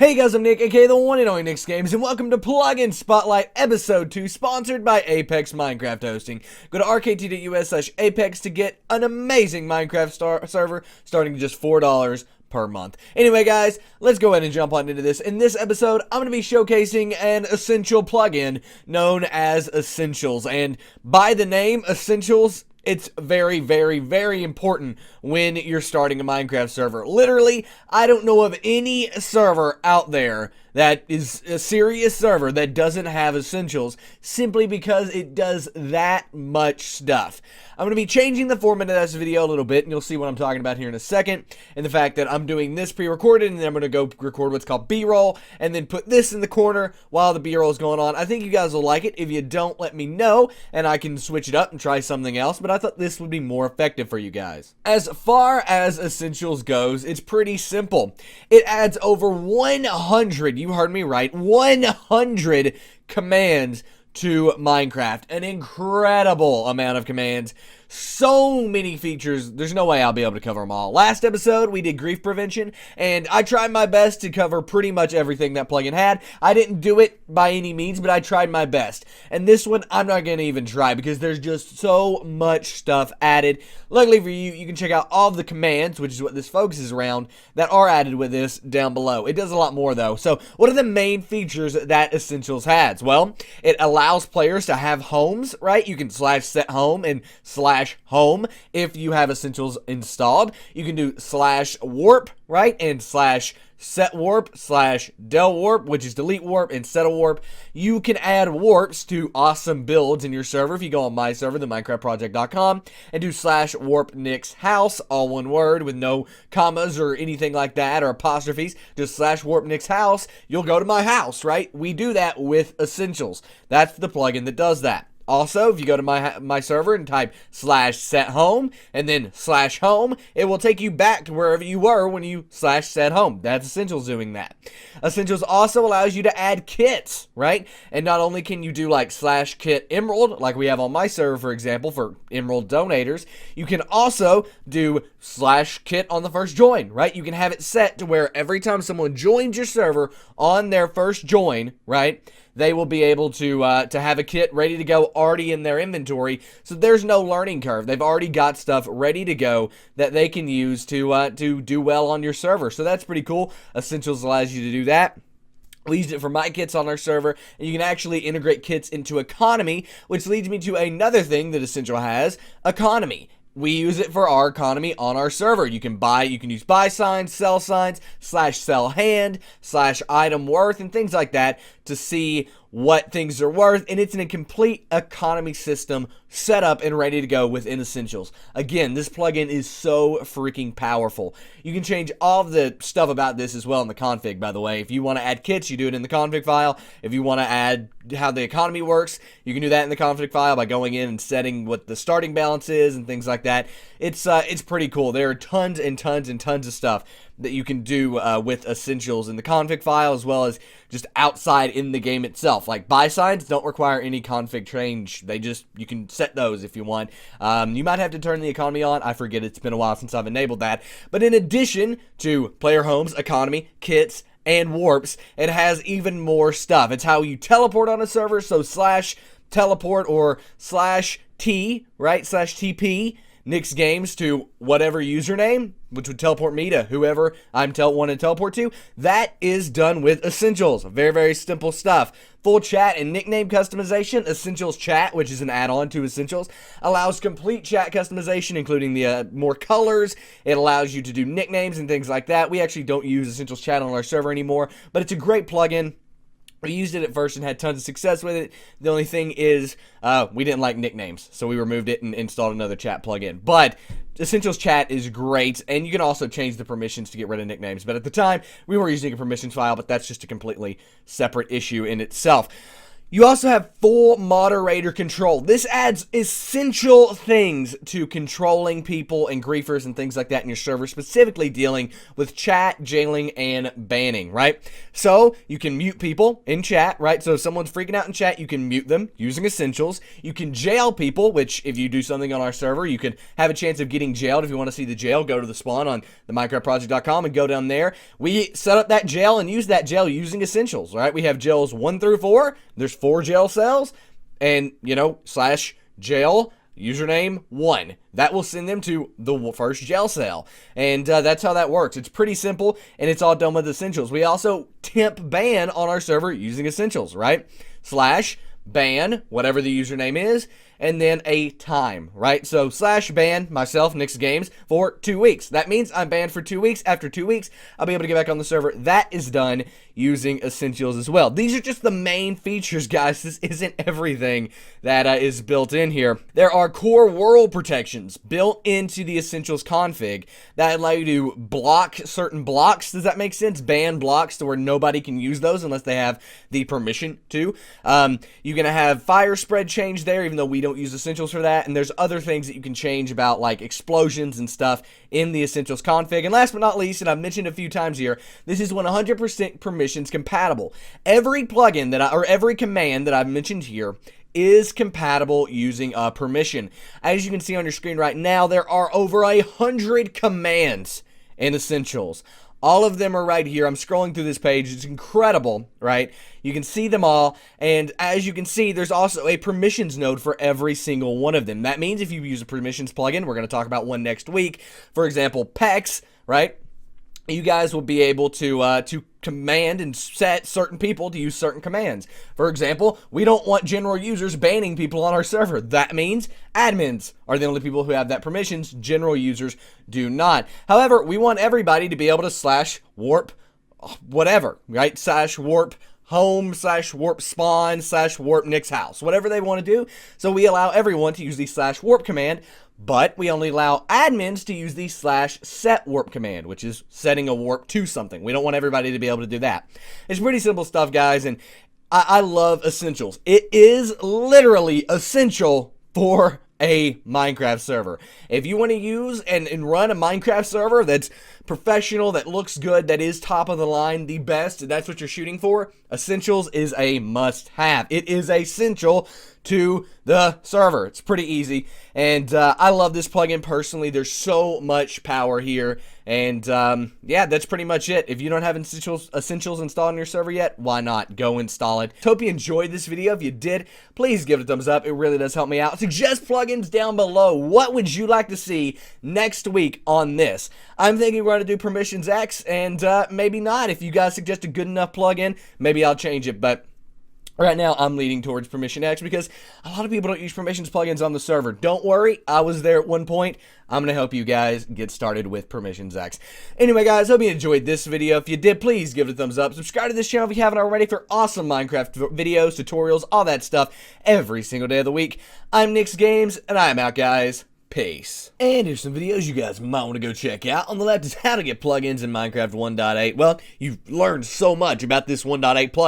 Hey guys, I'm Nick, aka the one and only Nick's Games, and welcome to Plugin Spotlight Episode 2, sponsored by Apex Minecraft Hosting. Go to rkt.us/apex to get an amazing Minecraft server starting at just $4 per month. Anyway guys, let's go ahead and jump on into this. In this episode, I'm going to be showcasing an essential plugin known as Essentials, and by the name Essentials, it's very, very, very important when you're starting a Minecraft server. Literally, I don't know of any server out there that is a serious server that doesn't have Essentials, simply because it does that much stuff. I'm going to be changing the format of this video a little bit, and you'll see what I'm talking about here in a second, and the fact that I'm doing this pre-recorded, and then I'm going to go record what's called B-roll, and then put this in the corner while the B-roll is going on. I think you guys will like it. If you don't, let me know, and I can switch it up and try something else, but I thought this would be more effective for you guys. As far as Essentials goes, it's pretty simple. It adds over 100, you heard me right, 100 commands to Minecraft. An incredible amount of commands. So many features, there's no way I'll be able to cover them all. Last episode, we did grief prevention, and I tried my best to cover pretty much everything that plugin had. I didn't do it by any means, but I tried my best. And this one, I'm not going to even try, because there's just so much stuff added. Luckily for you, you can check out all of the commands, which is what this focuses around, that are added with this down below. It does a lot more, though. So, what are the main features that Essentials has? Well, it allows players to have homes, right? You can /set home and /home if you have Essentials installed. You can do /warp, right? And /set warp, /del warp, which is delete warp and set a warp. You can add warps to awesome builds in your server if you go on my server, the minecraftproject.com, and do /warp Nick's house, all one word with no commas or anything like that, or apostrophes, just /warp Nick's house. You'll go to my house, right? We do that with Essentials. That's the plugin that does that. Also, if you go to my server and type /set home and then /home, it will take you back to wherever you were when you /set home. That's Essentials doing that. Essentials also allows you to add kits, right? And not only can you do like /kit emerald, like we have on my server, for example, for emerald donators, you can also do /kit on the first join, right? You can have it set to where every time someone joins your server on their first join, right, they will be able to have a kit ready to go already in their inventory, so there's no learning curve. They've already got stuff ready to go that they can use to do well on your server. So that's pretty cool. Essentials allows you to do that. We used it for my kits on our server, and you can actually integrate kits into economy, which leads me to another thing that Essential has, economy. We use it for our economy on our server. You can use buy signs, sell signs, /sell hand, /item worth, and things like that to see what things are worth, and it's in a complete economy system set up and ready to go within Essentials. Again, this plugin is so freaking powerful. You can change all of the stuff about this as well in the config, by the way. If you want to add kits, you do it in the config file. If you want to add how the economy works, you can do that in the config file by going in and setting what the starting balance is and things like that. It's pretty cool. There are tons and tons and tons of stuff that you can do with Essentials in the config file, as well as just outside in the game itself. Like buy signs don't require any config change. You can set those if you want. You might have to turn the economy on. I forget, it's been a while since I've enabled that. But in addition to player homes, economy, kits, and warps, it has even more stuff. It's how you teleport on a server, so /teleport or /t, right, /TP, Nick's Games to whatever username, which would teleport me to whoever I'm wanting to teleport to. That is done with Essentials. Very, very simple stuff. Full chat and nickname customization. Essentials Chat, which is an add-on to Essentials, allows complete chat customization, including the more colors. It allows you to do nicknames and things like that. We actually don't use Essentials Chat on our server anymore, but it's a great plugin. We used it at first and had tons of success with it. The only thing is, we didn't like nicknames, so we removed it and installed another chat plugin. But Essentials Chat is great, and you can also change the permissions to get rid of nicknames. But at the time, we were using a permissions file, but that's just a completely separate issue in itself. You also have full moderator control. This adds essential things to controlling people and griefers and things like that in your server, specifically dealing with chat, jailing, and banning, right? So you can mute people in chat, right? So if someone's freaking out in chat, you can mute them using essentials. You can jail people, which if you do something on our server, you could have a chance of getting jailed. If you want to see the jail, go to the spawn on the minecraftproject.com and go down there. We set up that jail and use that jail using essentials, right? We have jails 1 through 4. There's 4 jail cells, and, you know, /jail, username 1. That will send them to the first jail cell, and that's how that works. It's pretty simple, and it's all done with essentials. We also temp ban on our server using essentials, right? /ban, whatever the username is, and then a time, right? So /ban, myself, Nick's Games, for 2 weeks. That means I'm banned for 2 weeks. After 2 weeks, I'll be able to get back on the server. That is done using essentials as well. These are just the main features, guys. This isn't everything that is built in here. There are core world protections built into the essentials config that allow you to block certain blocks. Does that make sense? Ban blocks to where nobody can use those unless they have the permission to. You're going to have fire spread change there, even though we don't use essentials for that. And there's other things that you can change about, like explosions and stuff in the essentials config. And last but not least, and I've mentioned a few times here, this is 100% permissions compatible. Every plugin that or every command that I've mentioned here is compatible using a permission. As you can see on your screen right now, there are over 100 commands in essentials. All of them are right here. I'm scrolling through this page. It's incredible, right? You can see them all, and as you can see, there's also a permissions node for every single one of them. That means if you use a permissions plugin, we're going to talk about one next week, for example, PEX, right? You guys will be able to command and set certain people to use certain commands. For example, we don't want general users banning people on our server. That means admins are the only people who have that permissions. General users do not. However, we want everybody to be able to /warp whatever, right? /warp home, /warp spawn, /warp Nick's house, whatever they want to do. So we allow everyone to use the /warp command, but we only allow admins to use the /set warp command, which is setting a warp to something. We don't want everybody to be able to do that. It's pretty simple stuff, guys, and I love essentials. It is literally essential for a Minecraft server. If you want to use and run a Minecraft server that's professional, that looks good, that is top of the line, the best, that's what you're shooting for, essentials is a must-have. It is essential to the server. It's pretty easy, and I love this plugin personally. There's so much power here, and yeah, that's pretty much it. If you don't have essentials installed on your server yet, why not? Go install it. Hope you enjoyed this video. If you did, please give it a thumbs up. It really does help me out. Suggest plugins down below. What would you like to see next week on this? I'm thinking we're going to do Permissions X, and maybe not. If you guys suggest a good enough plugin, maybe I'll change it, but right now, I'm leaning towards Permission X because a lot of people don't use permissions plugins on the server. Don't worry, I was there at one point. I'm going to help you guys get started with Permissions X. Anyway, guys, hope you enjoyed this video. If you did, please give it a thumbs up. Subscribe to this channel if you haven't already for awesome Minecraft videos, tutorials, all that stuff every single day of the week. I'm Nick's Games, and I'm out, guys. Peace. And here's some videos you guys might want to go check out. On the left is how to get plugins in Minecraft 1.8. Well, you've learned so much about this 1.8 plugin.